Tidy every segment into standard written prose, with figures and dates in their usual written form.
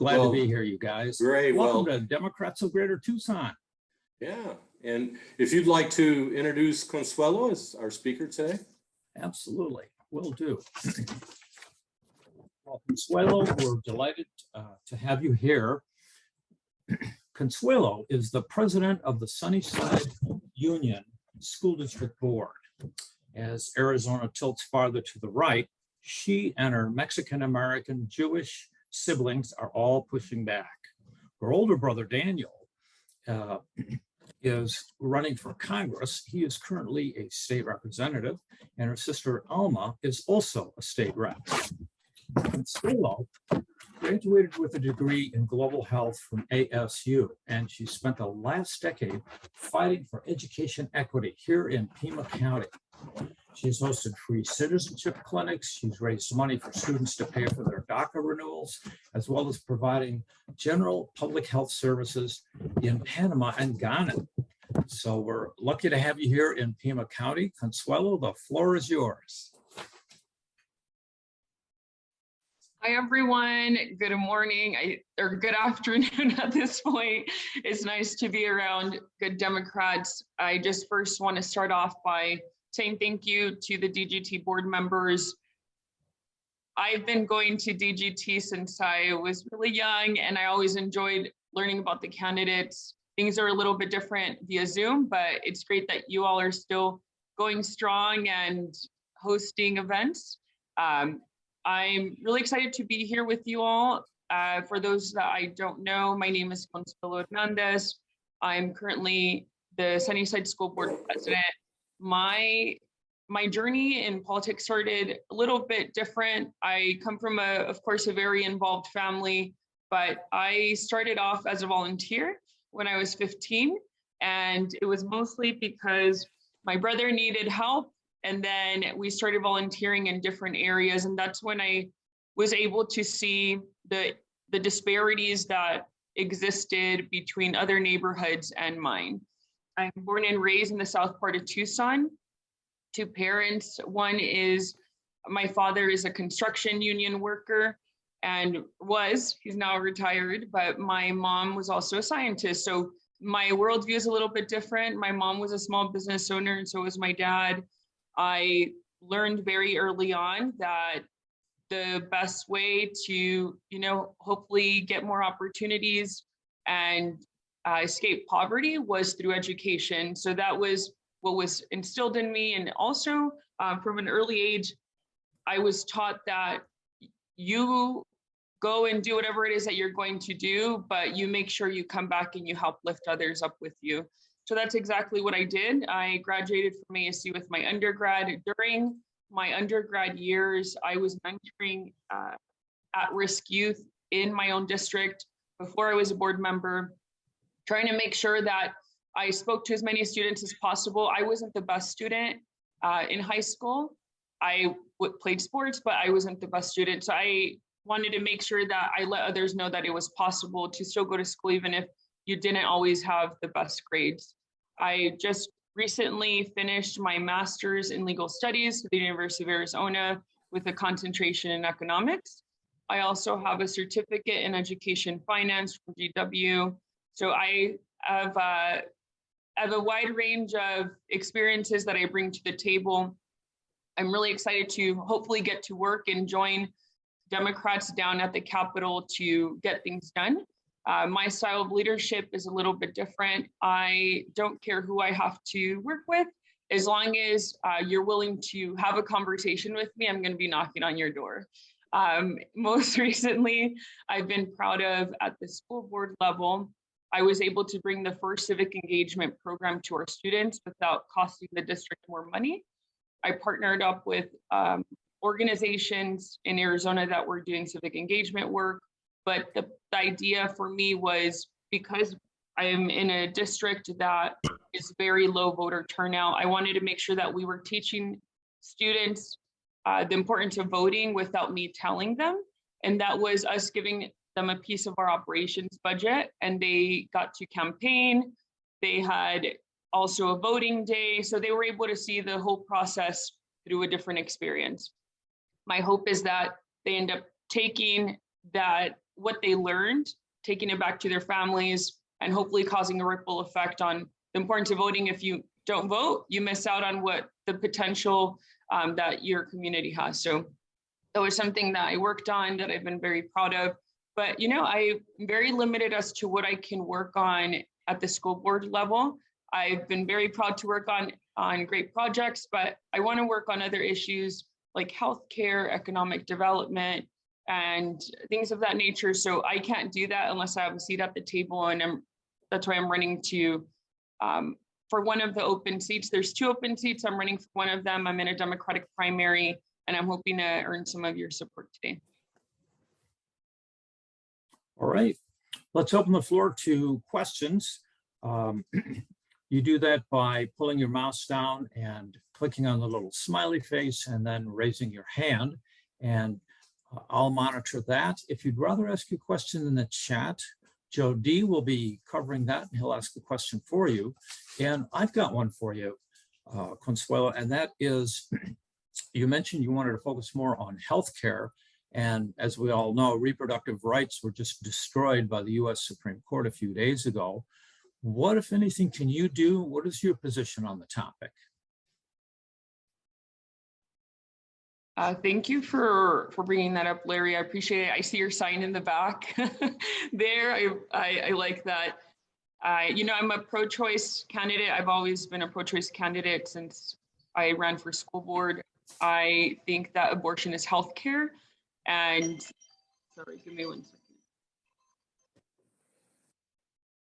Glad to be here, you guys. Great. Welcome to Democrats of Greater Tucson. Yeah, and if you'd like to introduce Consuelo as our speaker today. Absolutely, will do. Well, Consuelo, we're delighted to have you here. Consuelo is the president of the Sunnyside Union School District Board. As Arizona tilts farther to the right, she and her Mexican-American Jewish siblings are all pushing back. Her older brother, Daniel, is running for Congress. He is currently a state representative, and her sister, Alma, is also a state rep. Consuelo graduated with a degree in global health from ASU, and she spent the last decade fighting for education equity here in Pima County. She's hosted free citizenship clinics. She's raised money for students to pay for their DACA renewals, as well as providing general public health services in Panama and Ghana. So we're lucky to have you here in Pima County. Consuelo, the floor is yours. Hi, everyone. Good morning or good afternoon at this point. It's nice to be around good Democrats. I just first want to start off by saying thank you to the DGT board members. I've been going to DGT since I was really young, and I always enjoyed learning about the candidates. Things are a little bit different via Zoom, but it's great that you all are still going strong and hosting events. I'm really excited to be here with you all. For those that I don't know, my name is Consuelo Hernandez. I'm currently the Sunnyside School Board President. My journey in politics started a little bit different. I come from, of course, a very involved family, but I started off as a volunteer when I was 15, and it was mostly because my brother needed help. And then we started volunteering in different areas. And that's when I was able to see the disparities that existed between other neighborhoods and mine. I'm born and raised in the south part of Tucson. Two parents. One is, my father is a construction union worker and he's now retired, but my mom was also a scientist. So my worldview is a little bit different. My mom was a small business owner, and so was my dad. I learned very early on that the best way to, hopefully get more opportunities and escape poverty was through education. So that was what was instilled in me. And also from an early age, I was taught that you go and do whatever it is that you're going to do, but you make sure you come back and you help lift others up with you. So that's exactly what I did. I graduated from ASU with my undergrad. During my undergrad years, I was mentoring at-risk youth in my own district before I was a board member, trying to make sure that I spoke to as many students as possible. I wasn't the best student in high school. I played sports, but I wasn't the best student. So I wanted to make sure that I let others know that it was possible to still go to school, even if you didn't always have the best grades. I just recently finished my master's in legal studies at the University of Arizona with a concentration in economics. I also have a certificate in education finance from GW. So I have a wide range of experiences that I bring to the table. I'm really excited to hopefully get to work and join Democrats down at the Capitol to get things done. My style of leadership is a little bit different. I don't care who I have to work with. As long as you're willing to have a conversation with me, I'm going to be knocking on your door. Most recently, I've been proud of at the school board level, I was able to bring the first civic engagement program to our students without costing the district more money. I partnered up with organizations in Arizona that were doing civic engagement work. But the idea for me was, because I am in a district that is very low voter turnout, I wanted to make sure that we were teaching students the importance of voting without me telling them. And that was us giving them a piece of our operations budget, and they got to campaign. They had also a voting day. So they were able to see the whole process through a different experience. My hope is that they end up taking that what they learned, taking it back to their families, and hopefully causing a ripple effect on the importance of voting. If you don't vote, you miss out on what the potential that your community has. So that was something that I worked on that I've been very proud of. But, you know, I'm very limited as to what I can work on at the school board level. I've been very proud to work on great projects, but I want to work on other issues like healthcare, economic development, and things of that nature. So I can't do that unless I have a seat at the table, and that's why I'm running to for one of the open seats. There's 2 open seats. I'm running for one of them. I'm in a Democratic primary, and I'm hoping to earn some of your support today. All right, let's open the floor to questions. You do that by pulling your mouse down and clicking on the little smiley face and then raising your hand, and I'll monitor that. If you'd rather ask a question in the chat, Joe D will be covering that, and he'll ask the question for you. And I've got one for you, Consuelo, and that is, you mentioned you wanted to focus more on healthcare. And as we all know, reproductive rights were just destroyed by the US Supreme Court a few days ago. What, if anything, can you do? What is your position on the topic? Thank you for bringing that up, Larry. I appreciate it. I see your sign in the back there. I like that. You know, I'm a pro-choice candidate. I've always been a pro-choice candidate since I ran for school board. I think that abortion is healthcare. And sorry, give me 1 second.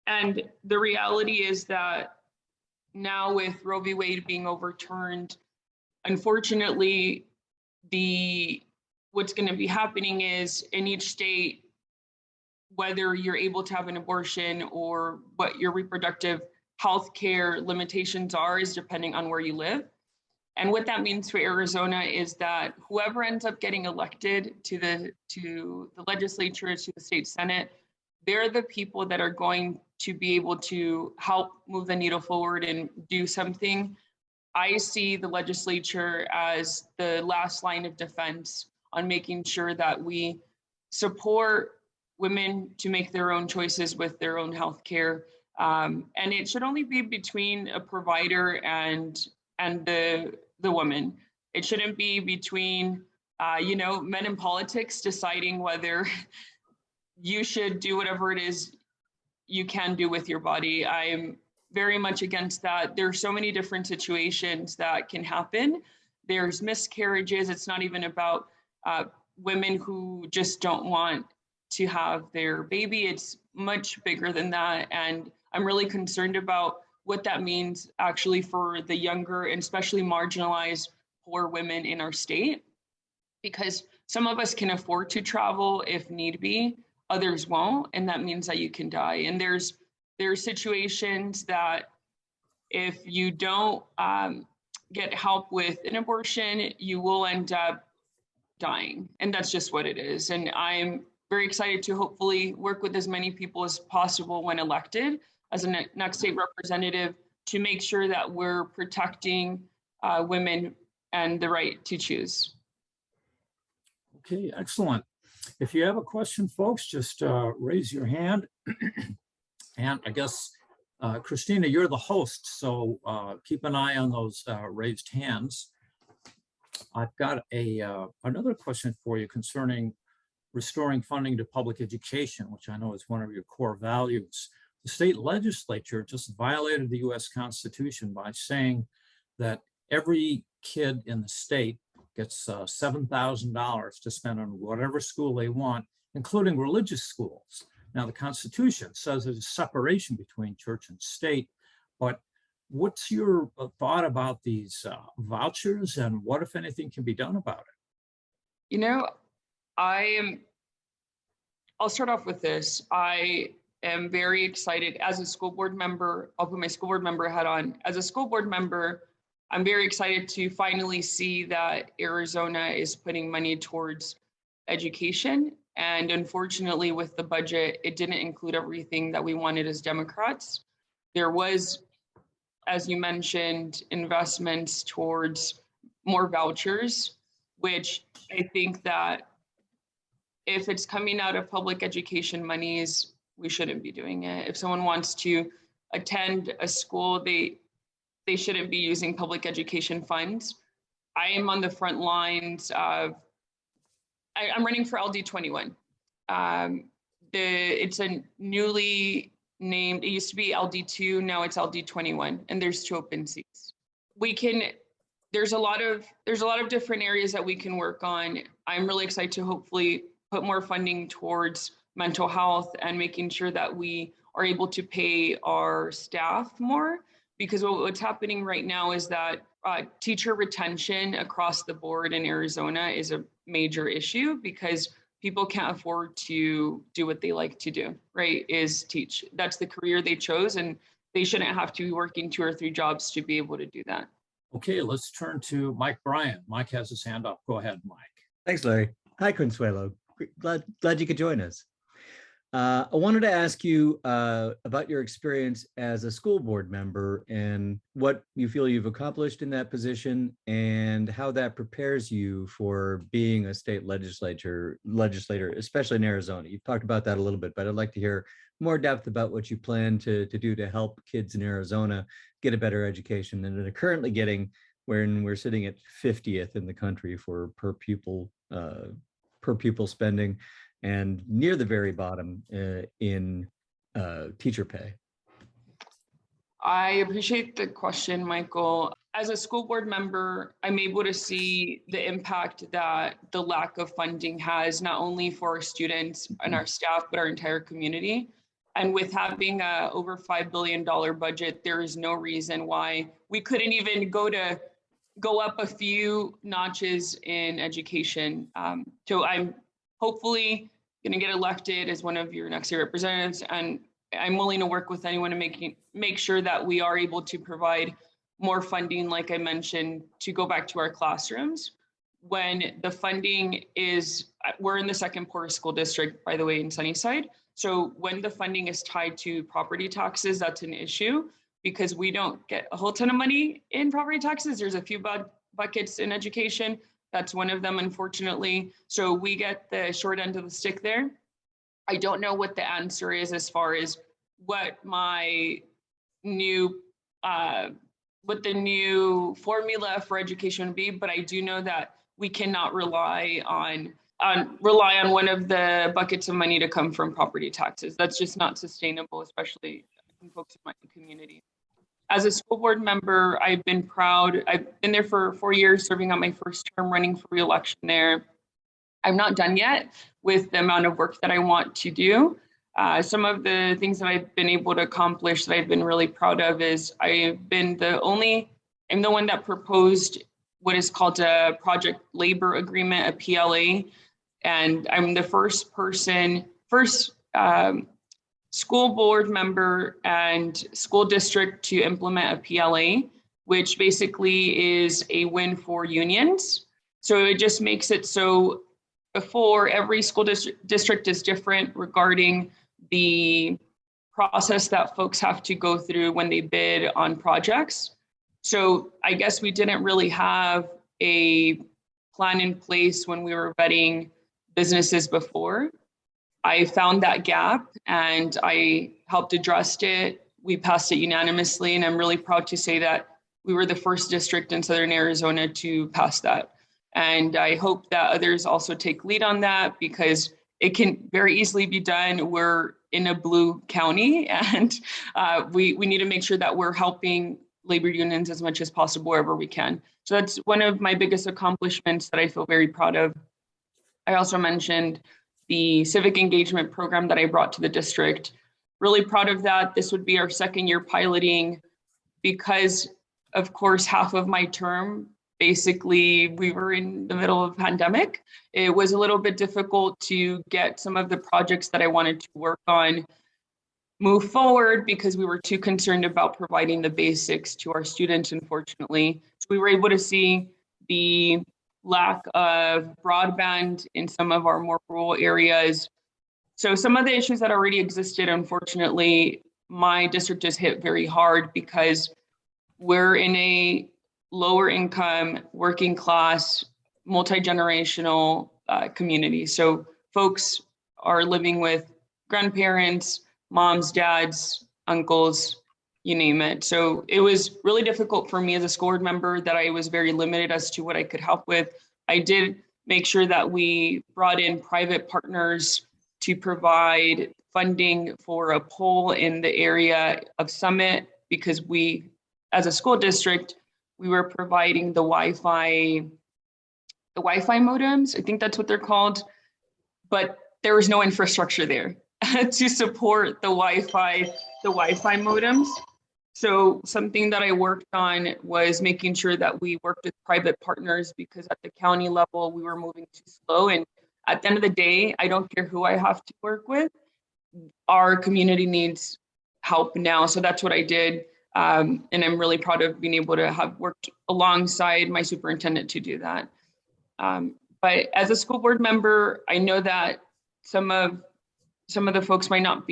And the reality is that now with Roe v. Wade being overturned, unfortunately, what's going to be happening is in each state, whether you're able to have an abortion or what your reproductive health care limitations are is depending on where you live. And what that means for Arizona is that whoever ends up getting elected to the legislature, to the state senate, they're the people that are going to be able to help move the needle forward and do something. I see the legislature as the last line of defense on making sure that we support women to make their own choices with their own health care. And it should only be between a provider and the woman. It shouldn't be between, you know, men in politics deciding whether you should do whatever it is you can do with your body. I'm very much against that. There are so many different situations that can happen. There's miscarriages. It's not even about women who just don't want to have their baby. It's much bigger than that. And I'm really concerned about what that means actually for the younger and especially marginalized poor women in our state, because some of us can afford to travel if need be, others won't, and that means that you can die. And there's situations that if you don't get help with an abortion, you will end up dying, and that's just what it is. And I'm very excited to hopefully work with as many people as possible when elected as a next state representative to make sure that we're protecting women and the right to choose. Okay, excellent. If you have a question, folks, just raise your hand. And I guess, Christina, you're the host, so keep an eye on those raised hands. I've got another question for you concerning restoring funding to public education, which I know is one of your core values. The state legislature just violated the US Constitution by saying that every kid in the state gets $7,000 to spend on whatever school they want, including religious schools. Now, the Constitution says there's a separation between church and state, but what's your thought about these vouchers, and what, if anything, can be done about it? You know, I'll start off with this. I am very excited as a school board member. I'll put my school board member hat on. As a school board member, I'm very excited to finally see that Arizona is putting money towards education. And unfortunately, with the budget, it didn't include everything that we wanted as Democrats. There was, as you mentioned, investments towards more vouchers, which I think that if it's coming out of public education monies, we shouldn't be doing it. If someone wants to attend a school, they shouldn't be using public education funds. I am on the front lines of, I'm running for LD21. It's a newly named, it used to be LD2, now it's LD21, and there's 2 open seats. There's a lot of different areas that we can work on. I'm really excited to hopefully put more funding towards mental health and making sure that we are able to pay our staff more, because what's happening right now is that teacher retention across the board in Arizona is a major issue because people can't afford to do what they like to do, right? Is teach. That's the career they chose, and they shouldn't have to be working 2 or 3 jobs to be able to do that. Okay, let's turn to Mike Bryan. Mike has his hand up. Go ahead, Mike. Thanks, Larry. Hi, Consuelo. Glad you could join us. I wanted to ask you about your experience as a school board member and what you feel you've accomplished in that position and how that prepares you for being a state legislator, especially in Arizona. You've talked about that a little bit, but I'd like to hear more depth about what you plan to do to help kids in Arizona get a better education than they're currently getting, when we're sitting at 50th in the country for per pupil spending, and near the very bottom in teacher pay. I appreciate the question, Michael. As a school board member, I'm able to see the impact that the lack of funding has, not only for our students and our staff, but our entire community. And with having a over $5 billion budget, there is no reason why we couldn't even go up a few notches in education. So I'm hopefully going to get elected as one of your next year representatives, and I'm willing to work with anyone to make sure that we are able to provide more funding, like I mentioned, to go back to our classrooms. When the funding is, we're in the second poorest school district, by the way, in Sunnyside. So when the funding is tied to property taxes, that's an issue because we don't get a whole ton of money in property taxes. There's a few buckets in education. That's one of them, unfortunately. So we get the short end of the stick there. I don't know what the answer is as far as what my new, what the new formula for education would be, but I do know that we cannot rely on one of the buckets of money to come from property taxes. That's just not sustainable, especially in folks in my community. As a school board member, I've been proud. I've been there for 4 years, serving on my first term, running for re-election there. I'm not done yet with the amount of work that I want to do. Some of the things that I've been able to accomplish that I've been really proud of is I'm the one that proposed what is called a project labor agreement, a PLA. And I'm the first school board member and school district to implement a PLA, which basically is a win for unions. So it just makes it so before every school district is different regarding the process that folks have to go through when they bid on projects. So I guess we didn't really have a plan in place when we were vetting businesses before. I found that gap and I helped address it. We passed it unanimously, and I'm really proud to say that we were the first district in Southern Arizona to pass that. And I hope that others also take lead on that because it can very easily be done. We're in a blue county, and we need to make sure that we're helping labor unions as much as possible wherever we can. So that's one of my biggest accomplishments that I feel very proud of. I also mentioned the civic engagement program that I brought to the district. Really proud of that. This would be our second year piloting because, of course, half of my term, basically, we were in the middle of a pandemic. It was a little bit difficult to get some of the projects that I wanted to work on move forward because we were too concerned about providing the basics to our students, unfortunately. So we were able to see the lack of broadband in some of our more rural areas. So some of the issues that already existed, unfortunately, my district is hit very hard because we're in a lower income, working class, multi-generational community. So folks are living with grandparents, moms, dads, uncles, you name it. So it was really difficult for me as a school board member that I was very limited as to what I could help with. I did make sure that we brought in private partners to provide funding for a pole in the area of Summit, because we, as a school district, we were providing the Wi-Fi modems. I think that's what they're called, but there was no infrastructure there to support the Wi-Fi modems. So something that I worked on was making sure that we worked with private partners, because at the county level, we were moving too slow. And at the end of the day, I don't care who I have to work with. Our community needs help now. So that's what I did. And I'm really proud of being able to have worked alongside my superintendent to do that. But as a school board member, I know that some of the folks might not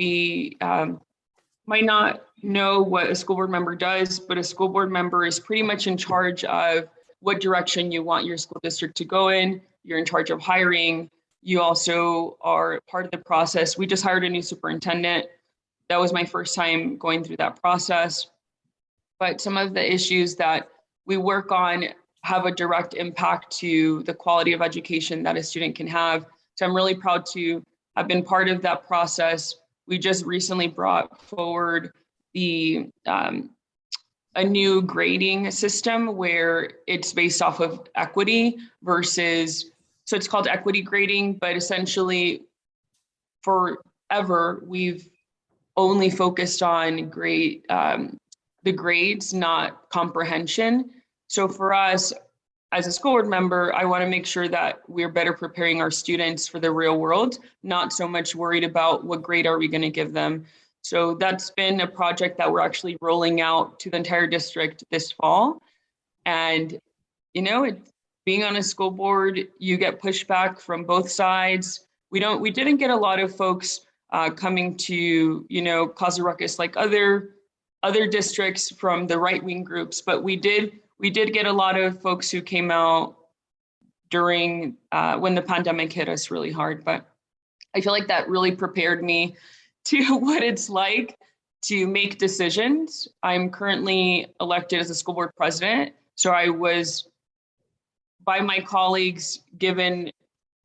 know what a school board member does, but a school board member is pretty much in charge of what direction you want your school district to go in. You're in charge of hiring. You also are part of the process. We just hired a new superintendent. That was my first time going through that process. But some of the issues that we work on have a direct impact to the quality of education that a student can have. So I'm really proud to have been part of that process. We just recently brought forward a new grading system where it's based off of equity versus, so it's called equity grading, but essentially forever we've only focused on the grades, not comprehension. So for us, as a school board member, I want to make sure that we're better preparing our students for the real world, not so much worried about what grade are we going to give them. So that's been a project that we're actually rolling out to the entire district this fall. And, you know, being on a school board, you get pushback from both sides. We didn't get a lot of folks coming to, you know, cause a ruckus like other districts from the right-wing groups, but we did get a lot of folks who came out during when the pandemic hit us really hard. But I feel like that really prepared me to what it's like to make decisions. I'm currently elected as a school board president. So I was, by my colleagues, given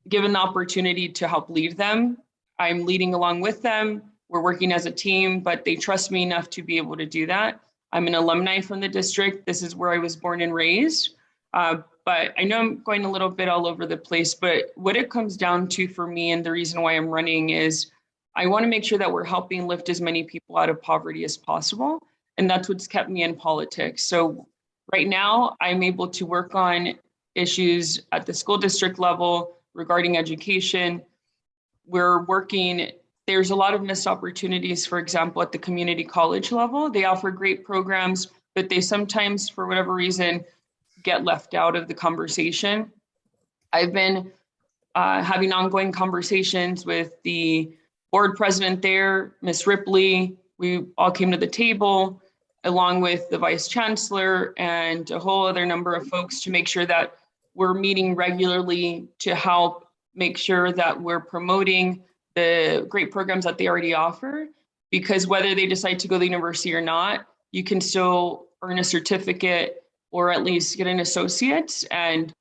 the opportunity to help lead them. I'm leading along with them. We're working as a team, but they trust me enough to be able to do that. I'm an alumni from the district. This is where I was born and raised. But I know I'm going a little bit all over the place, but what it comes down to for me, and the reason why I'm running, is I want to make sure that we're helping lift as many people out of poverty as possible. And that's what's kept me in politics. So right now, I'm able to work on issues at the school district level regarding education. There's a lot of missed opportunities, for example, at the community college level. They offer great programs, but they sometimes, for whatever reason, get left out of the conversation. I've been having ongoing conversations with the board president there, Ms. Ripley. We all came to the table, along with the vice chancellor and a whole other number of folks, to make sure that we're meeting regularly to help make sure that we're promoting the great programs that they already offer, because whether they decide to go to the university or not, you can still earn a certificate or at least get an associate. And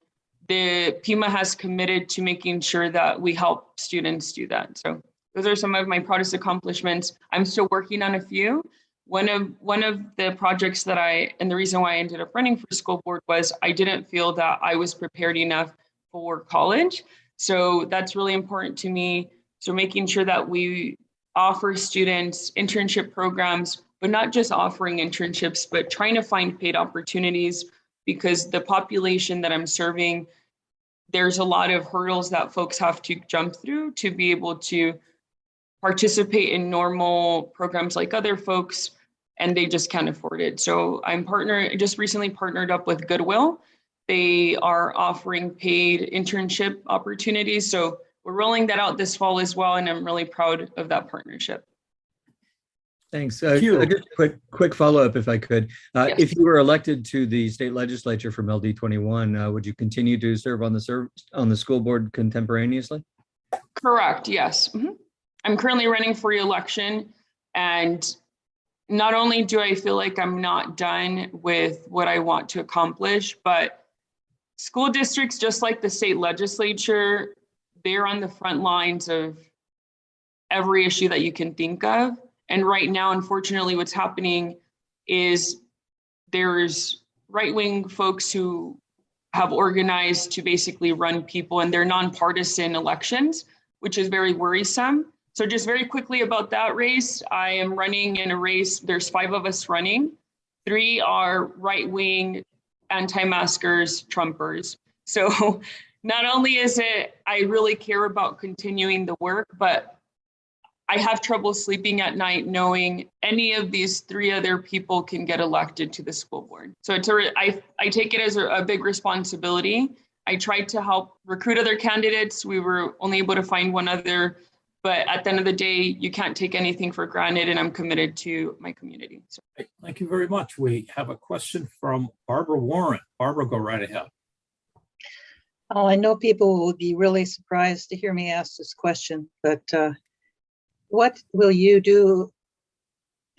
the Pima has committed to making sure that we help students do that. So those are some of my proudest accomplishments. I'm still working on a few. One of the projects and the reason why I ended up running for school board was I didn't feel that I was prepared enough for college. So that's really important to me. So making sure that we offer students internship programs, but not just offering internships, but trying to find paid opportunities, because the population that I'm serving, there's a lot of hurdles that folks have to jump through to be able to participate in normal programs like other folks, and they just can't afford it. So just recently partnered up with Goodwill. They are offering paid internship opportunities. So we're rolling that out this fall as well, and I'm really proud of that partnership. Thanks. Thank you. Just a quick follow-up, if I could. Yes. If you were elected to the state legislature from LD21, would you continue to serve on the school board contemporaneously? Correct, yes. I'm currently running for re-election, and not only do I feel like I'm not done with what I want to accomplish, but school districts, just like the state legislature, they're on the front lines of every issue that you can think of. And right now, unfortunately, what's happening is there's right-wing folks who have organized to basically run people, and they're nonpartisan elections, which is very worrisome. So just very quickly about that race, I am running in a race. There's 5 of us running. 3 are right-wing anti-maskers, Trumpers. So not only is it, I really care about continuing the work, but I have trouble sleeping at night knowing any of these 3 other people can get elected to the school board. So I take it as a big responsibility. I tried to help recruit other candidates. We were only able to find 1 other, but at the end of the day, you can't take anything for granted, and I'm committed to my community. So. Thank you very much. We have a question from Barbara Warren. Barbara, go right ahead. Oh, I know people will be really surprised to hear me ask this question, but what will you do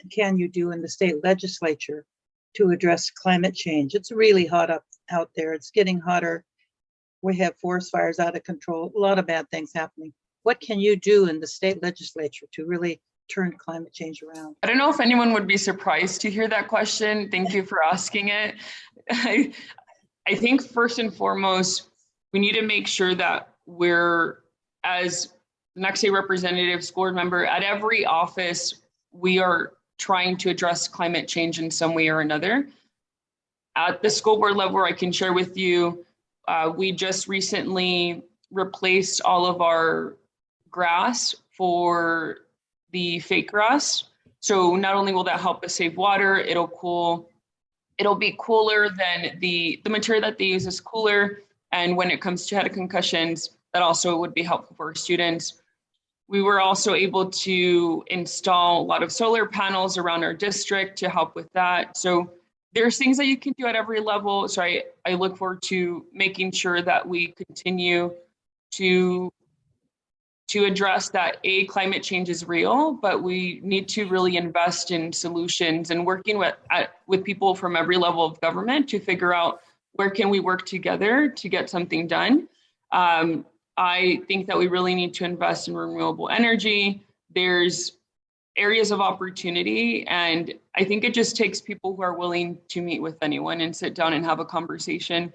and can you do in the state legislature to address climate change? It's really hot out there. It's getting hotter. We have forest fires out of control, a lot of bad things happening. What can you do in the state legislature to really turn climate change around? I don't know if anyone would be surprised to hear that question. Thank you for asking it. I think first and foremost, we need to make sure that we're, as next state representative, school board member, at every office, we are trying to address climate change in some way or another. At the school board level, I can share with you, we just recently replaced all of our grass for the fake grass. So not only will that help us save water, it'll be cooler than the material that they use is cooler. And when it comes to head concussions, that also would be helpful for our students. We were also able to install a lot of solar panels around our district to help with that. So there's things that you can do at every level. So I look forward to making sure that we continue to address that climate change is real, but we need to really invest in solutions and working with people from every level of government to figure out where can we work together to get something done. I think that we really need to invest in renewable energy. There's areas of opportunity, and I think it just takes people who are willing to meet with anyone and sit down and have a conversation,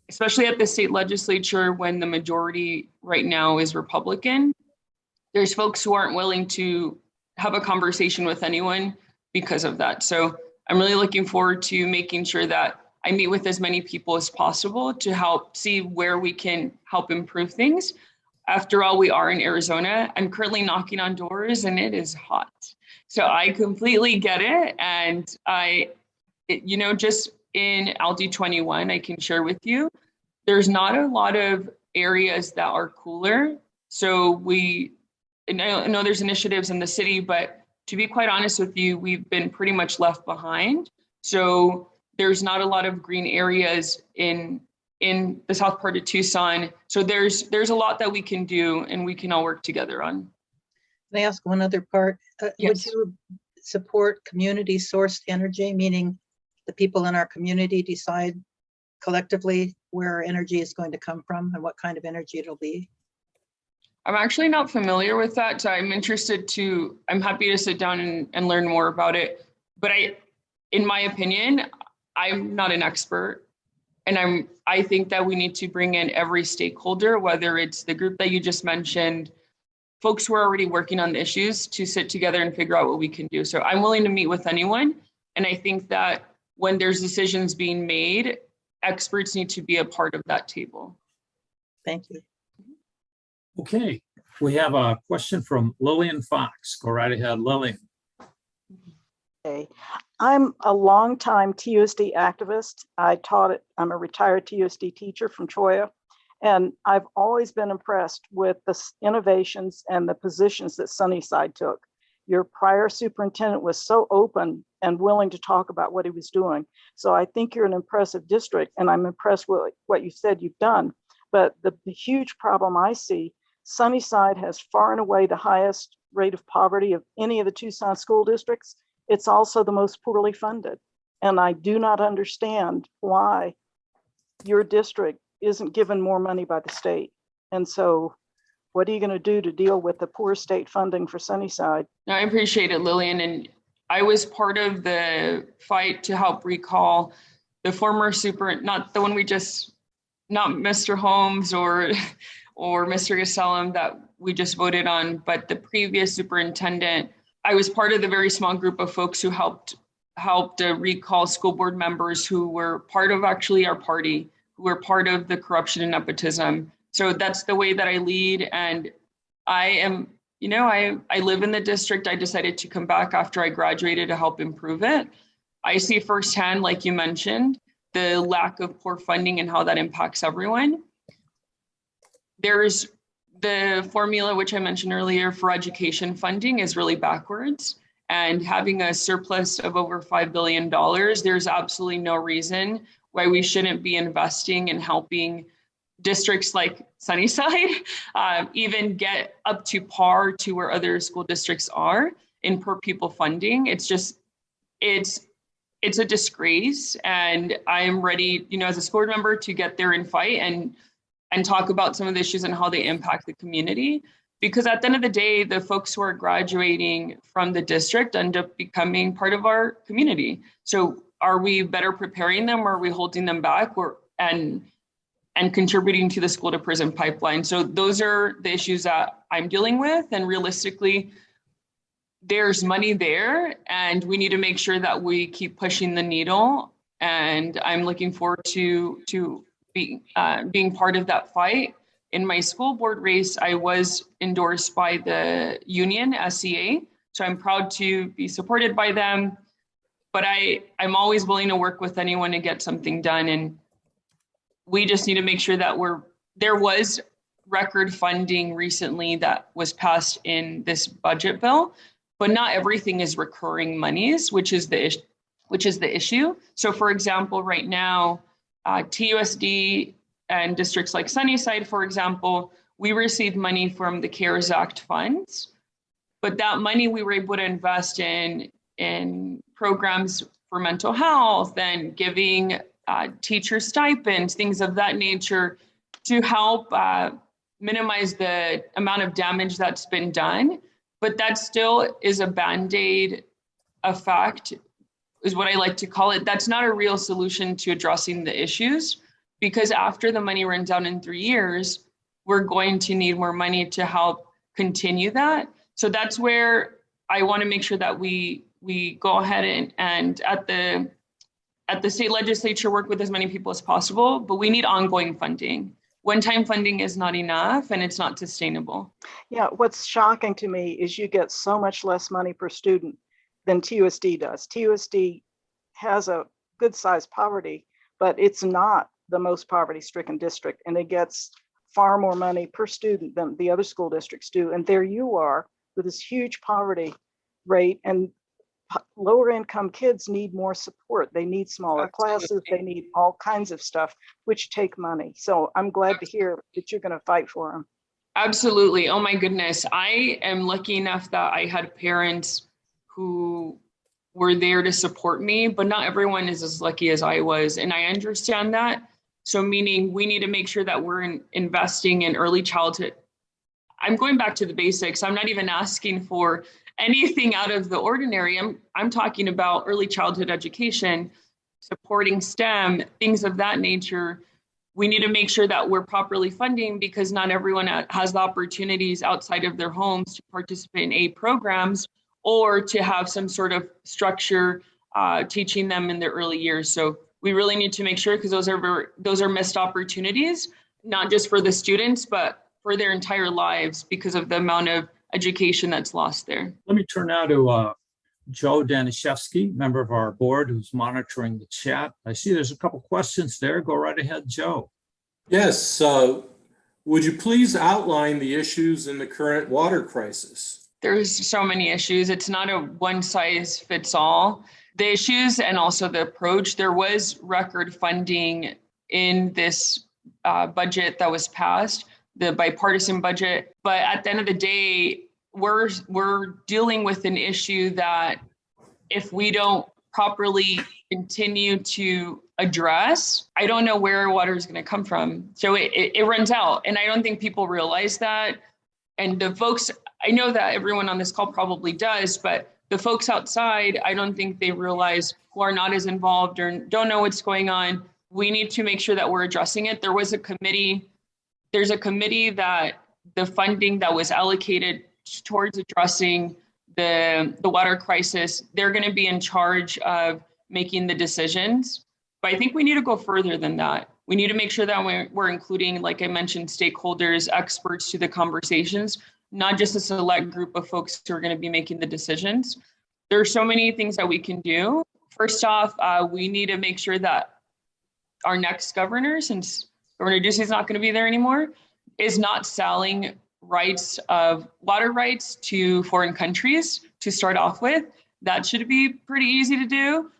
especially at the state legislature when the majority right now is Republican. There's folks who aren't willing to have a conversation with anyone because of that. So I'm really looking forward to making sure that I meet with as many people as possible to help see where we can help improve things. After all, we are in Arizona. I'm currently knocking on doors and it is hot. So I completely get it. And just in LD21, I can share with you, there's not a lot of areas that are cooler. So I know there's initiatives in the city, but to be quite honest with you, we've been pretty much left behind. So there's not a lot of green areas in the south part of Tucson. So there's a lot that we can do and we can all work together on. Can I ask one other part? Yes. Would you support community sourced energy, meaning the people in our community decide collectively where our energy is going to come from and what kind of energy it'll be? I'm actually not familiar with that. So I'm happy to sit down and learn more about it. But in my opinion, I'm not an expert. And I think that we need to bring in every stakeholder, whether it's the group that you just mentioned, folks who are already working on the issues, to sit together and figure out what we can do. So I'm willing to meet with anyone. And I think that when there's decisions being made, experts need to be a part of that table. Thank you. Okay, we have a question from Lillian Fox. Go right ahead, Lillian. Okay. I'm a longtime TUSD activist. I'm a retired TUSD teacher from Troya, and I've always been impressed with the innovations and the positions that Sunnyside took. Your prior superintendent was so open and willing to talk about what he was doing. So I think you're an impressive district, and I'm impressed with what you said you've done. But the huge problem I see Sunnyside has far and away the highest rate of poverty of any of the Tucson school districts. It's also the most poorly funded. And I do not understand why your district isn't given more money by the state. And so what are you going to do to deal with the poor state funding for Sunnyside? I appreciate it, Lillian. And I was part of the fight to help recall the former not the one not Mr. Holmes or Mr. Gasellam that we just voted on, but the previous superintendent. I was part of the very small group of folks who helped recall school board members who were part of actually our party, who were part of the corruption and nepotism. So that's the way that I lead. And I am, I live in the district. I decided to come back after I graduated to help improve it. I see firsthand, like you mentioned, the lack of poor funding and how that impacts everyone. There's the formula, which I mentioned earlier, for education funding is really backwards. And having a surplus of over $5 billion, there's absolutely no reason why we shouldn't be investing and helping districts like Sunnyside even get up to par to where other school districts are in per pupil funding. It's a disgrace. And I am ready, as a school board member, to get there and fight and talk about some of the issues and how they impact the community. Because at the end of the day, the folks who are graduating from the district end up becoming part of our community. So are we better preparing them, or are we holding them back, and contributing to the school to prison pipeline? So those are the issues that I'm dealing with. And realistically, there's money there, and we need to make sure that we keep pushing the needle. And I'm looking forward to being part of that fight. In my school board race, I was endorsed by the union, SCA. So I'm proud to be supported by them. But I'm always willing to work with anyone to get something done. And we just need to make sure that there was record funding recently that was passed in this budget bill, but not everything is recurring monies, which is the issue. So for example, right now, TUSD and districts like Sunnyside, for example, we received money from the CARES Act funds, but that money we were able to invest in programs for mental health and giving teacher stipends, things of that nature, to help minimize the amount of damage that's been done. But that still is a Band-Aid effect, is what I like to call it. That's not a real solution to addressing the issues, because after the money runs down in 3 years, we're going to need more money to help continue that. So that's where I want to make sure that we go ahead and at the state legislature work with as many people as possible, but we need ongoing funding. One-time funding is not enough, and it's not sustainable. Yeah, what's shocking to me is you get so much less money per student than TUSD does. TUSD has a good sized poverty, but it's not the most poverty-stricken district, and it gets far more money per student than the other school districts do. And there you are with this huge poverty rate, and lower income kids need more support. They need smaller classes. They need all kinds of stuff, which take money. So I'm glad to hear that you're going to fight for them. Absolutely. Oh my goodness. I am lucky enough that I had parents who were there to support me, but not everyone is as lucky as I was. And I understand that. So meaning we need to make sure that we're investing in early childhood. I'm going back to the basics. I'm not even asking for anything out of the ordinary. I'm talking about early childhood education, supporting STEM, things of that nature. We need to make sure that we're properly funding, because not everyone has the opportunities outside of their homes to participate in aid programs or to have some sort of structure teaching them in their early years. So we really need to make sure, because those are missed opportunities, not just for the students, but for their entire lives, because of the amount of education that's lost there. Let me turn now to Joe Danishevsky, member of our board, who's monitoring the chat. I see there's a couple questions there. Go right ahead, Joe. Yes. Would you please outline the issues in the current water crisis? There's so many issues. It's not a one size fits all. The issues and also the approach, there was record funding in this budget that was passed, the bipartisan budget. But at the end of the day, we're dealing with an issue that if we don't properly continue to address, I don't know where water is going to come from. So it runs out. And I don't think people realize that. And the folks, I know that everyone on this call probably does, but the folks outside, I don't think they realize, who are not as involved or don't know what's going on. We need to make sure that we're addressing it. There's a committee that the funding that was allocated towards addressing the water crisis, they're going to be in charge of making the decisions. But I think we need to go further than that. We need to make sure that we're including, like I mentioned, stakeholders, experts to the conversations, not just a select group of folks who are going to be making the decisions. There are so many things that we can do. First off, we need to make sure that our next governor, since Governor Ducey is not going to be there anymore, is not selling water rights to foreign countries to start off with. That should be pretty easy to do,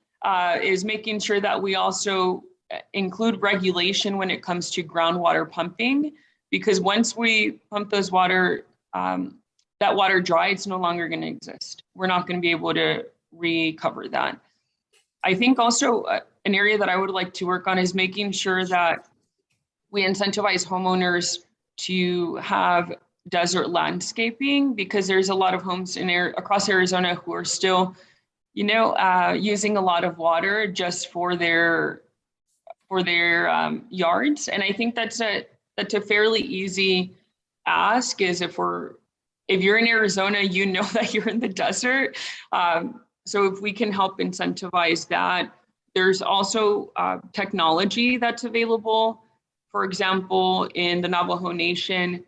is making sure that we also include regulation when it comes to groundwater pumping, because once we pump those water, that water dry, it's no longer going to exist. We're not going to be able to recover that. I think also an area that I would like to work on is making sure that we incentivize homeowners to have desert landscaping, because there's a lot of homes across Arizona who are still, using a lot of water just for their yards. And I think that's a fairly easy ask, is if you're in Arizona, you know that you're in the desert. So if we can help incentivize that. There's also technology that's available. For example, in the Navajo Nation,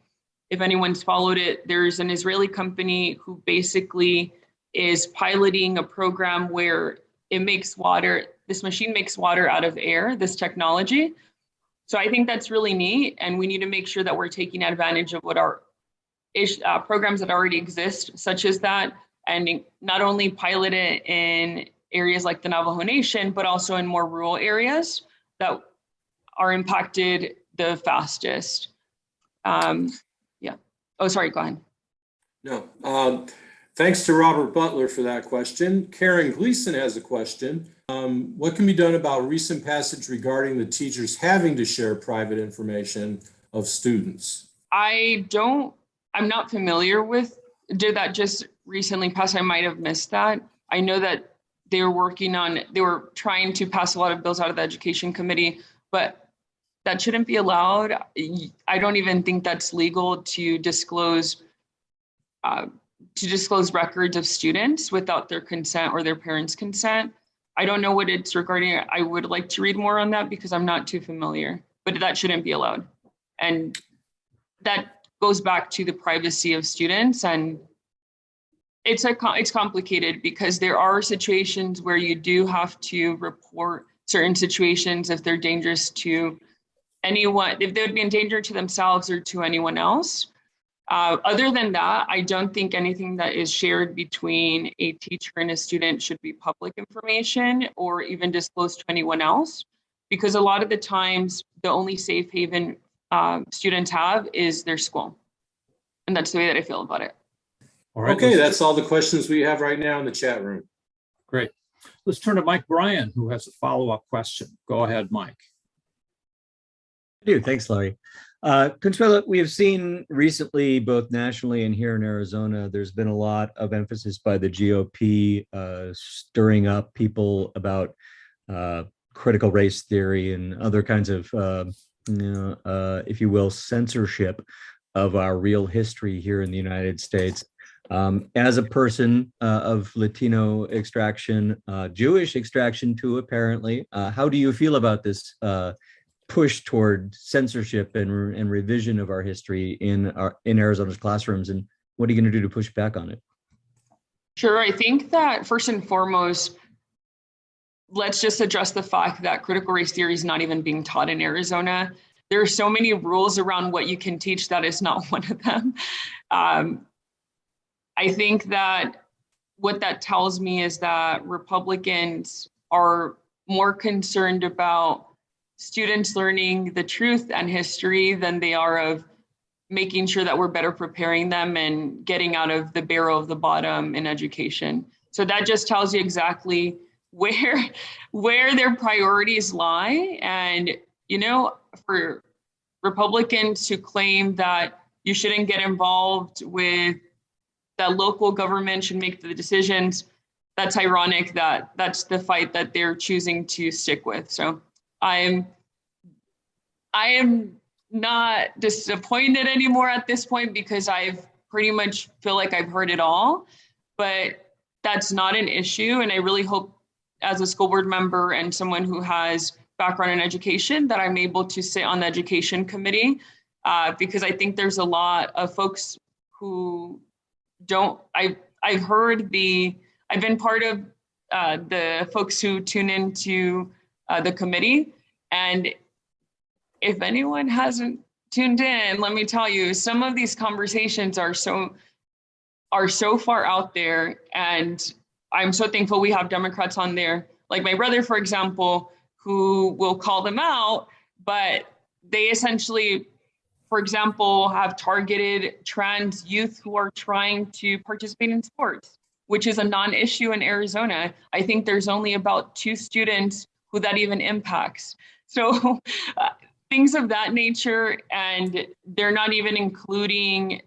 if anyone's followed it, there's an Israeli company who basically is piloting a program where this machine makes water out of air, this technology. So I think that's really neat. And we need to make sure that we're taking advantage of what our programs that already exist, such as that, and not only pilot it in areas like the Navajo Nation, but also in more rural areas that are impacted the fastest. Oh, sorry, go ahead. No, thanks to Robert Butler for that question. Karen Gleason has a question. What can be done about recent passage regarding the teachers having to share private information of students? I'm not familiar with, did that just recently pass? I might have missed that. I know that they were trying to pass a lot of bills out of the education committee, but that shouldn't be allowed. I don't even think that's legal to disclose records of students without their consent or their parents' consent. I don't know what it's regarding. I would like to read more on that because I'm not too familiar, but that shouldn't be allowed. And that goes back to the privacy of students. And it's complicated because there are situations where you do have to report certain situations if they're dangerous to anyone, if they would be in danger to themselves or to anyone else. Other than that, I don't think anything that is shared between a teacher and a student should be public information or even disclosed to anyone else, because a lot of the times the only safe haven students have is their school. And that's the way that I feel about it. All right, okay, that's all the questions we have right now in the chat room. Great. Let's turn to Mike Bryan, who has a follow-up question. Go ahead, Mike. I do. Thanks, Larry. Consuelo, we have seen recently, both nationally and here in Arizona, there's been a lot of emphasis by the GOP stirring up people about critical race theory and other kinds of, if you will, censorship of our real history here in the United States. As a person of Latino extraction, Jewish extraction too, apparently, how do you feel about this push toward censorship and revision of our history in Arizona's classrooms, and what are you going to do to push back on it? Sure, I think that first and foremost, let's just address the fact that critical race theory is not even being taught in Arizona. There are so many rules around what you can teach, that is not one of them. I think that what that tells me is that Republicans are more concerned about students learning the truth and history than they are of making sure that we're better preparing them and getting out of the barrel of the bottom in education. So that just tells you exactly where their priorities lie. And, you know, for Republicans to claim that you shouldn't get involved with that local government should make the decisions, that's ironic that that's the fight that they're choosing to stick with. So I am not disappointed anymore at this point because I've pretty much feel like I've heard it all, but that's not an issue. And I really hope as a school board member and someone who has background in education that I'm able to sit on the education committee because I think there's a lot of folks who don't, I've been part of the folks who tune into the committee. And if anyone hasn't tuned in, let me tell you, some of these conversations are so far out there. And I'm so thankful we have Democrats on there, like my brother, for example, who will call them out, but they essentially, for example, have targeted trans youth who are trying to participate in sports, which is a non-issue in Arizona. I think there's only about 2 students who that even impacts. So things of that nature, and they're not even including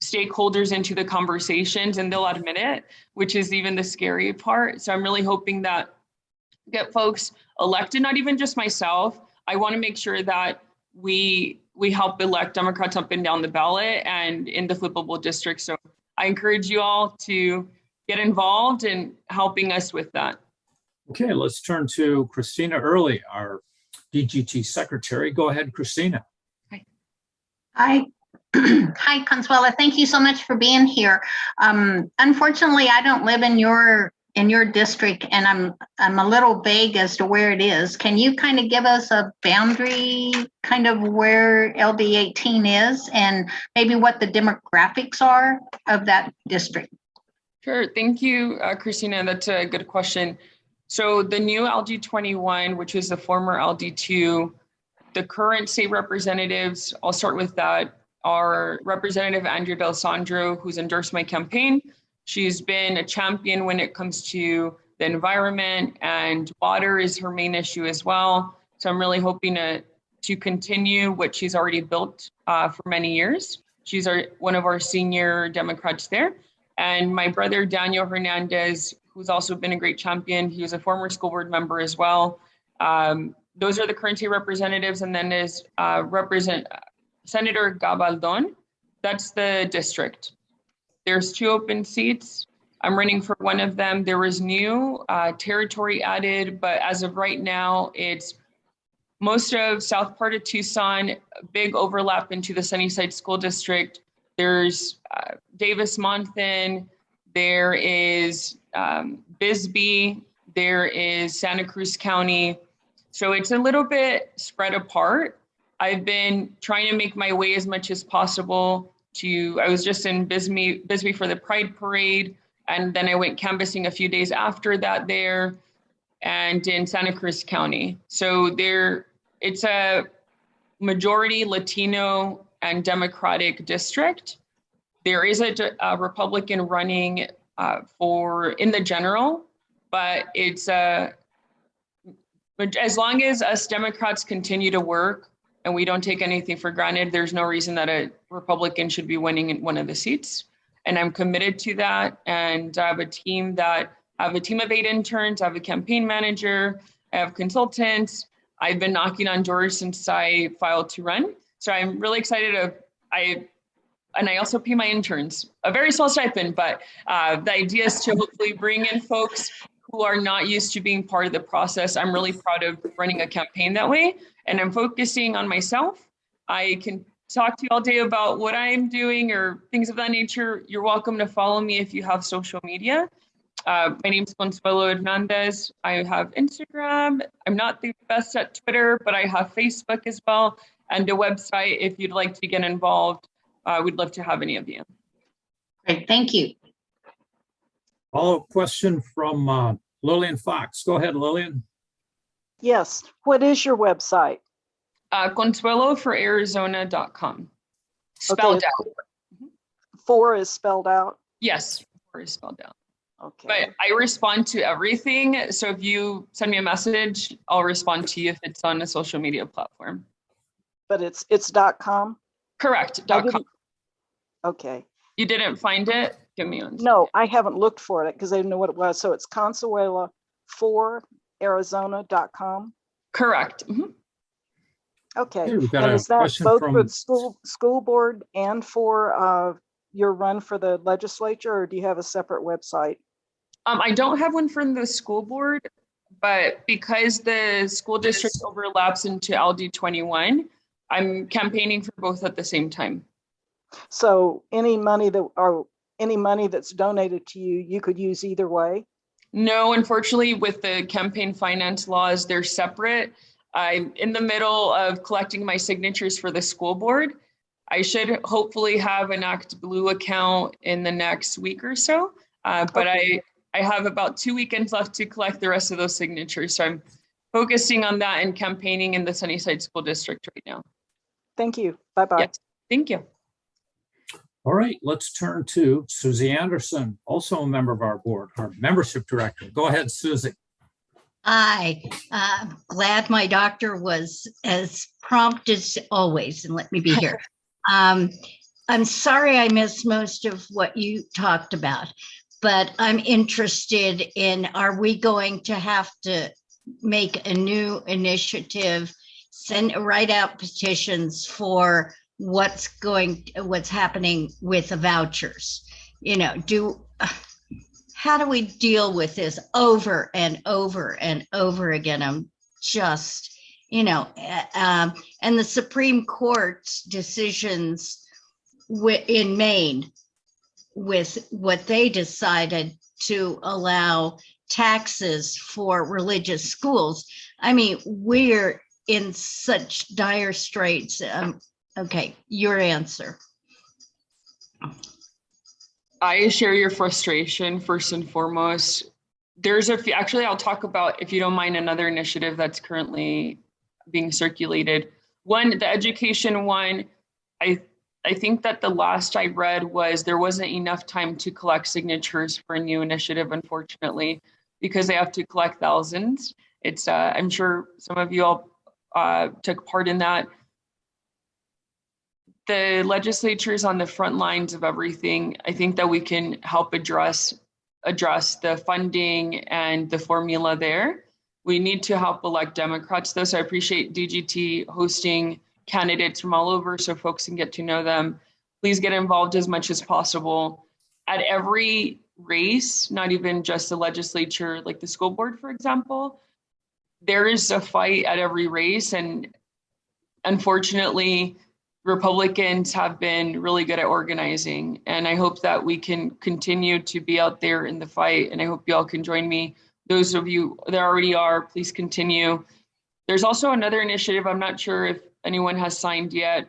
stakeholders into the conversations, and they'll admit it, which is even the scary part. So I'm really hoping that get folks elected, not even just myself. I want to make sure that we help elect Democrats up and down the ballot and in the flippable districts. So I encourage you all to get involved in helping us with that. Okay, let's turn to Christina Early, our DGT secretary. Go ahead, Christina. Hi. Hi, Consuelo. Thank you so much for being here. Unfortunately, I don't live in your district, and I'm a little vague as to where it is. Can you kind of give us a boundary, kind of where LD18 is, and maybe what the demographics are of that district? Sure. Thank you, Christina. That's a good question. So the new LD21, which is the former LD2, the current state representatives, I'll start with that, are Representative Andrea Del Sandro, who's endorsed my campaign. She's been a champion when it comes to the environment, and water is her main issue as well. So I'm really hoping to continue what she's already built for many years. She's one of our senior Democrats there. And my brother, Daniel Hernandez, who's also been a great champion. He was a former school board member as well. Those are the current state representatives. And then there's Senator Gabaldon. That's the district. There's 2 open seats. I'm running for one of them. There was new territory added, but as of right now, it's most of south part of Tucson, big overlap into the Sunnyside School District. There's Davis-Monthan, there is Bisbee, there is Santa Cruz County. So it's a little bit spread apart. I've been trying to make my way as much as possible I was just in Bisbee for the Pride Parade, and then I went canvassing a few days after that there, and in Santa Cruz County. So it's a majority Latino and Democratic district. There is a Republican running in the general, but it's as long as us Democrats continue to work and we don't take anything for granted, there's no reason that a Republican should be winning in one of the seats. And I'm committed to that. And I have a team of 8 interns. I have a campaign manager. I have consultants. I've been knocking on doors since I filed to run. So I'm really excited. I also pay my interns a very small stipend, but the idea is to hopefully bring in folks who are not used to being part of the process. I'm really proud of running a campaign that way, and I'm focusing on myself. I can talk to you all day about what I'm doing or things of that nature. You're welcome to follow me if you have social media. My name is Consuelo Hernandez. I have Instagram. I'm not the best at Twitter, but I have Facebook as well, and a website if you'd like to get involved. We'd love to have any of you. Great, thank you. Follow-up question from Lillian Fox. Go ahead, Lillian. Yes. What is your website? ConsueloForArizona.com. Spelled it's- out. 4 is spelled out? Yes, 4 is spelled out. Okay. But I respond to everything. So if you send me a message, I'll respond to you if it's on a social media platform. But it's .com? Correct. I .com. didn't- Okay. You didn't find it? Give me one. No, I haven't looked for it because I didn't know what it was. So it's Consuelo4Arizona.com. Correct. Mhm. Okay. Okay, we've got And a is that question both from- for the school board and for your run for the legislature, or do you have a separate website? I don't have one from the school board, but because the school district overlaps into LD21, I'm campaigning for both at the same time. So any money that's donated to you, you could use either way? No, unfortunately, with the campaign finance laws, they're separate. I'm in the middle of collecting my signatures for the school board. I should hopefully have an Act Blue account in the next week or so. But Okay. I have about 2 weekends left to collect the rest of those signatures. So I'm focusing on that and campaigning in the Sunnyside School District right now. Thank you. Bye-bye. Yes, thank you. All right, let's turn to Susie Anderson, also a member of our board, our membership director. Go ahead, Susie. Hi, I'm glad my doctor was as prompt as always and let me be here. I'm sorry I missed most of what you talked about, but I'm interested in, are we going to have to make a new initiative, write out petitions for what's happening with the vouchers? You know, how do we deal with this over and over and over again? I'm just, and the Supreme Court's decisions in Maine with what they decided to allow taxes for religious schools. I mean, we're in such dire straits. Okay, your answer. I share your frustration first and foremost. There's a few, actually, I'll talk about, if you don't mind, another initiative that's currently being circulated. One, the education one, I think that the last I read was there wasn't enough time to collect signatures for a new initiative, unfortunately, because they have to collect thousands. It's, I'm sure some of you all took part in that. The legislature is on the front lines of everything. I think that we can help address the funding and the formula there. We need to help elect Democrats though. So I appreciate DGT hosting candidates from all over so folks can get to know them. Please get involved as much as possible. At every race, not even just the legislature, like the school board, for example, there is a fight at every race. And unfortunately, Republicans have been really good at organizing. And I hope that we can continue to be out there in the fight. And I hope you all can join me. Those of you that already are, please continue. There's also another initiative, I'm not sure if anyone has signed yet,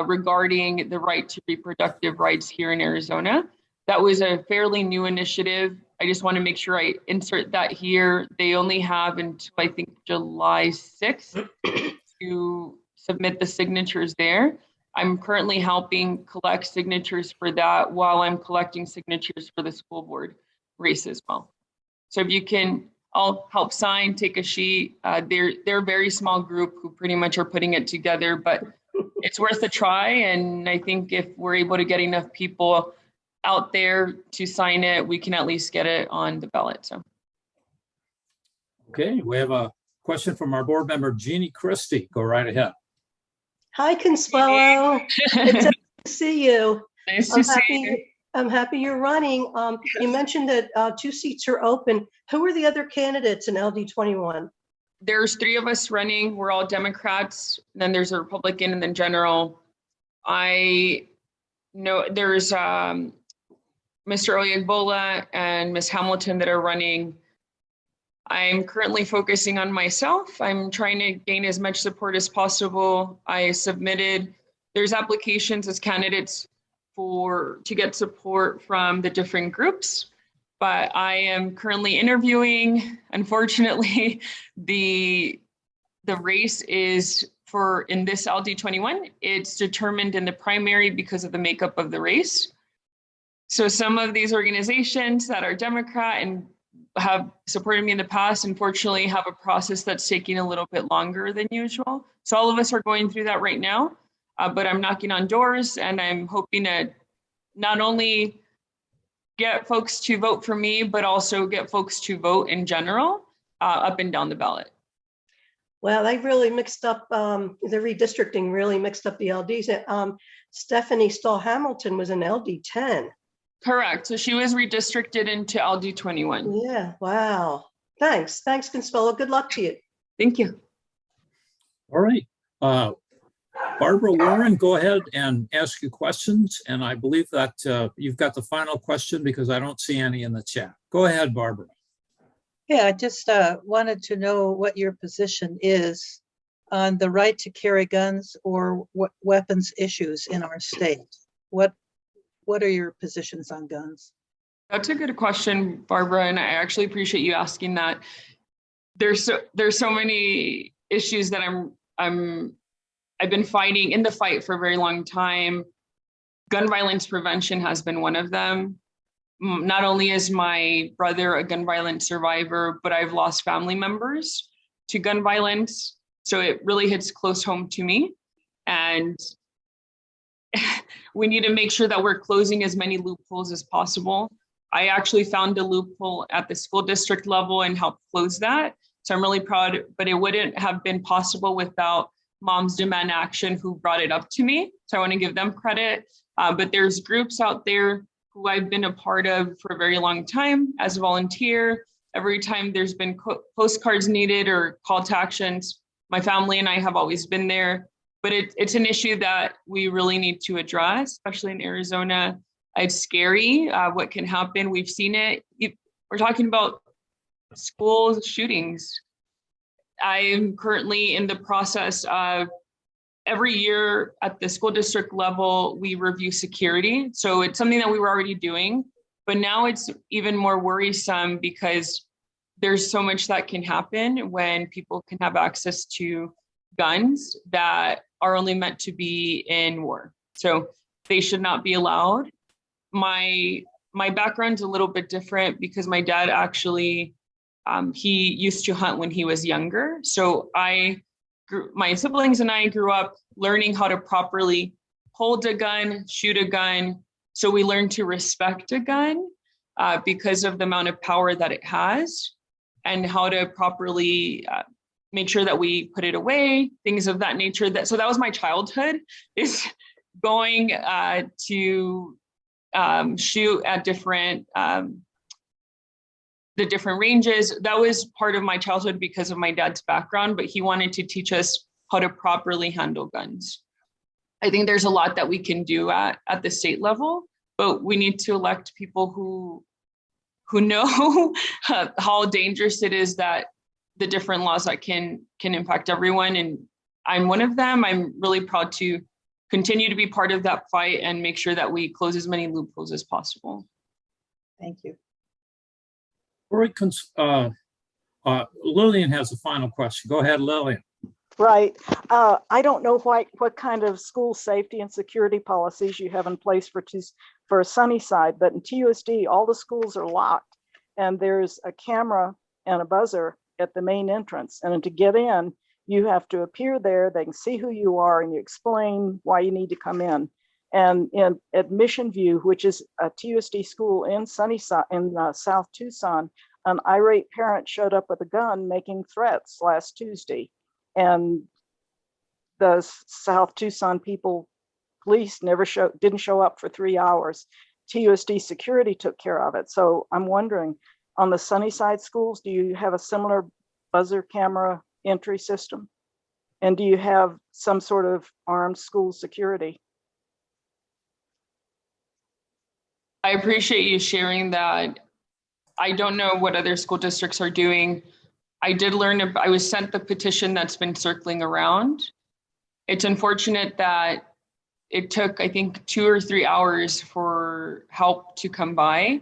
regarding the right to reproductive rights here in Arizona. That was a fairly new initiative. I just want to make sure I insert that here. They only have until I think July 6th to submit the signatures there. I'm currently helping collect signatures for that while I'm collecting signatures for the school board race as well. So if you can all help sign, take a sheet. They're a very small group who pretty much are putting it together, but it's worth a try. And I think if we're able to get enough people out there to sign it, we can at least get it on the ballot. So. Okay, we have a question from our board member, Jeannie Christie. Go right ahead. Hi, Consuelo. It's nice to see you. Nice to see you. I'm happy you're running. You mentioned that 2 seats are open. Who are the other candidates in LD21? There's 3 of us running. We're all Democrats. Then there's a Republican and then general. I know there's Mr. Oyegbola and Ms. Hamilton that are running. I'm currently focusing on myself. I'm trying to gain as much support as possible. I submitted, there's applications as candidates to get support from the different groups, but I am currently interviewing. Unfortunately, the race is in this LD21, it's determined in the primary because of the makeup of the race. So some of these organizations that are Democrat and have supported me in the past, unfortunately, have a process that's taking a little bit longer than usual. So all of us are going through that right now, but I'm knocking on doors and I'm hoping to not only get folks to vote for me, but also get folks to vote in general, up and down the ballot. Well, they really mixed up, the redistricting really mixed up the LDs. Stephanie Stahl Hamilton was an LD10. Correct. So she was redistricted into LD21. Yeah, wow. Thanks, Consuelo. Good luck to you. Thank you. All right. Barbara Warren, go ahead and ask your questions. And I believe that you've got the final question because I don't see any in the chat. Go ahead, Barbara. Yeah, I just wanted to know what your position is on the right to carry guns or weapons issues in our state. What are your positions on guns? That's a good question, Barbara, and I actually appreciate you asking that. There's so many issues that I've been fighting in the fight for a very long time. Gun violence prevention has been one of them. Not only is my brother a gun violence survivor, but I've lost family members to gun violence. So it really hits close home to me. And we need to make sure that we're closing as many loopholes as possible. I actually found a loophole at the school district level and helped close that. So I'm really proud, but it wouldn't have been possible without Moms Demand Action, who brought it up to me. So I want to give them credit. But there's groups out there who I've been a part of for a very long time as a volunteer. Every time there's been postcards needed or call to actions, my family and I have always been there. But it's an issue that we really need to address, especially in Arizona. It's scary what can happen. We've seen it. We're talking about school shootings. I'm currently in the process of every year at the school district level, we review security. So it's something that we were already doing, but now it's even more worrisome because there's so much that can happen when people can have access to guns that are only meant to be in war. So they should not be allowed. My background's a little bit different because my dad actually, he used to hunt when he was younger. So my siblings and I grew up learning how to properly hold a gun, shoot a gun. So we learned to respect a gun because of the amount of power that it has and how to properly make sure that we put it away, things of that nature. So that was my childhood, is going to shoot at the different ranges. That was part of my childhood because of my dad's background, but he wanted to teach us how to properly handle guns. I think there's a lot that we can do at the state level, but we need to elect people who know how dangerous it is, that the different laws that can impact everyone. And I'm one of them. I'm really proud to continue to be part of that fight and make sure that we close as many loopholes as possible. Thank you. All right, Lillian has a final question. Go ahead, Lillian. Right. I don't know what kind of school safety and security policies you have in place for Sunnyside, but in TUSD, all the schools are locked and there's a camera and a buzzer at the main entrance. And to get in, you have to appear there. They can see who you are and you explain why you need to come in. And at Mission View, which is a TUSD school in Sunnyside, in South Tucson, an irate parent showed up with a gun making threats last Tuesday. And the South Tucson police didn't show up for 3 hours. TUSD security took care of it. So I'm wondering, on the Sunnyside schools, do you have a similar buzzer camera entry system? And do you have some sort of armed school security? I appreciate you sharing that. I don't know what other school districts are doing. I did learn, I was sent the petition that's been circling around. It's unfortunate that it took, I think, 2 or 3 hours for help to come by.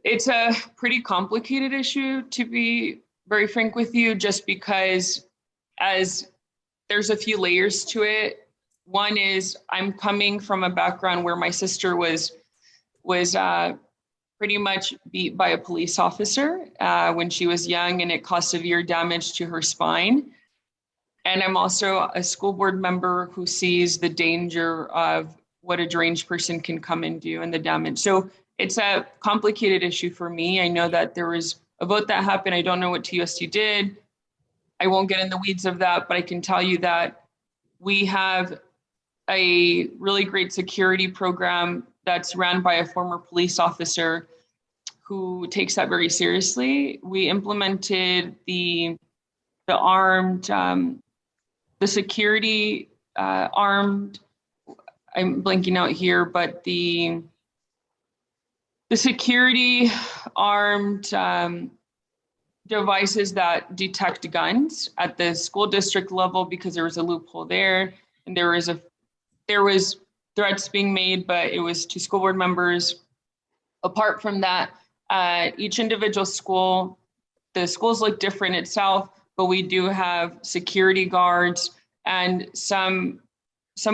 It's a pretty complicated issue, to be very frank with you, just because as there's a few layers to it. One is I'm coming from a background where my sister was pretty much beat by a police officer when she was young, and it caused severe damage to her spine. And I'm also a school board member who sees the danger of what a deranged person can come and do and the damage. So it's a complicated issue for me. I know that there was a vote that happened. I don't know what TUSD did. I won't get in the weeds of that, but I can tell you that we have a really great security program that's run by a former police officer who takes that very seriously. We implemented the security armed, I'm blanking out here, but the security armed devices that detect guns at the school district level, because there was a loophole there, and there was threats being made, but it was to school board members. Apart from that, each individual school, the schools look different itself, but we do have security guards, and some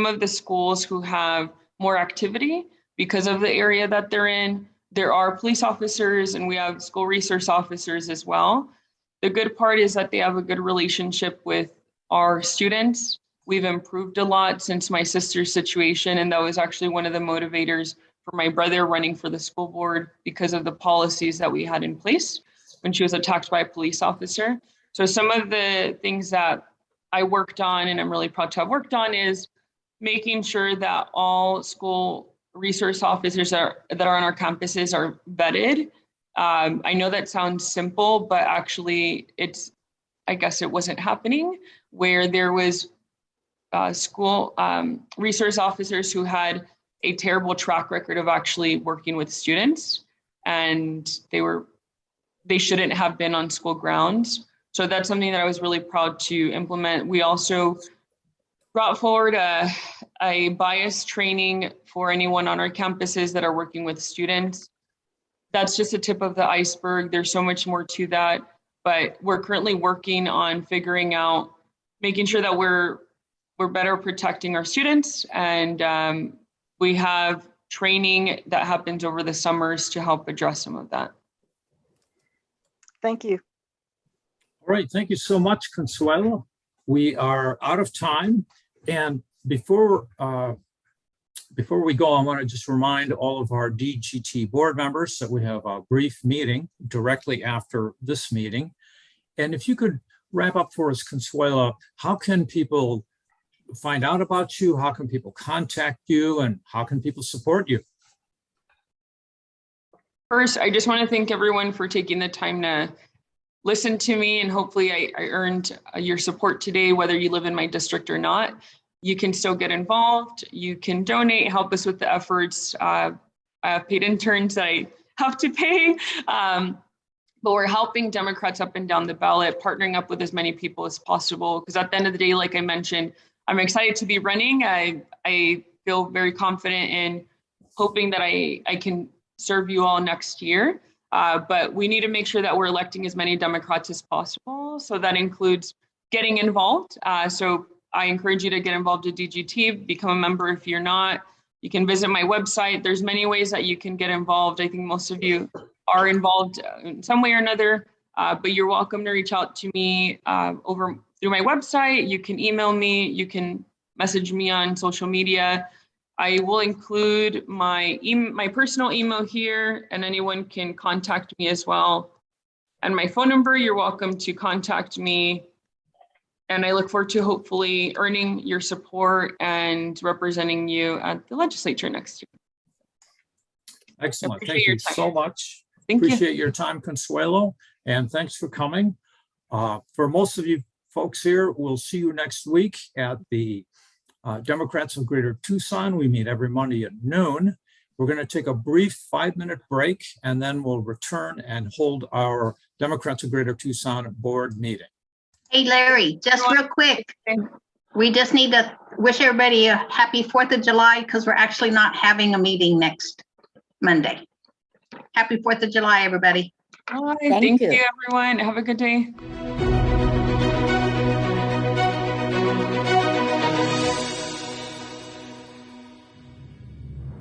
of the schools who have more activity because of the area that they're in, there are police officers, and we have school resource officers as well. The good part is that they have a good relationship with our students. We've improved a lot since my sister's situation, and that was actually one of the motivators for my brother running for the school board, because of the policies that we had in place when she was attacked by a police officer. So some of the things that I worked on, and I'm really proud to have worked on, is making sure that all school resource officers that are on our campuses are vetted. I know that sounds simple, but actually I guess it wasn't happening, where there was school resource officers who had a terrible track record of actually working with students, and they shouldn't have been on school grounds. So that's something that I was really proud to implement. We also brought forward a bias training for anyone on our campuses that are working with students. That's just a tip of the iceberg. There's so much more to that, but we're currently working on figuring out, making sure that we're better protecting our students, and we have training that happens over the summers to help address some of that. Thank you. All right, thank you so much, Consuelo. We are out of time, and before we go, I want to just remind all of our DGT board members that we have a brief meeting directly after this meeting. And if you could wrap up for us, Consuelo, how can people find out about you? How can people contact you? And how can people support you? First, I just want to thank everyone for taking the time to listen to me, and hopefully I earned your support today, whether you live in my district or not. You can still get involved. You can donate, help us with the efforts. I have paid interns that I have to pay, but we're helping Democrats up and down the ballot, partnering up with as many people as possible. Because at the end of the day, like I mentioned, I'm excited to be running. I feel very confident in hoping that I can serve you all next year. But we need to make sure that we're electing as many Democrats as possible. So that includes getting involved. So I encourage you to get involved at DGT, become a member if you're not. You can visit my website. There's many ways that you can get involved. I think most of you are involved in some way or another, but you're welcome to reach out to me through my website. You can email me. You can message me on social media. I will include my personal email here, and anyone can contact me as well. And my phone number, you're welcome to contact me. And I look forward to hopefully earning your support and representing you at the legislature next year. Excellent. Thank you so much. Thank you. Appreciate your time, Consuelo, and thanks for coming. For most of you folks here, we'll see you next week at the Democrats of Greater Tucson. We meet every Monday at noon. We're going to take a brief 5-minute break, and then we'll return and hold our Democrats of Greater Tucson board meeting. Hey, Larry, just real quick. We just need to wish everybody a happy 4th of July, because we're actually not having a meeting next Monday. Happy 4th of July, everybody. Bye. Thank you, everyone. Have a good day.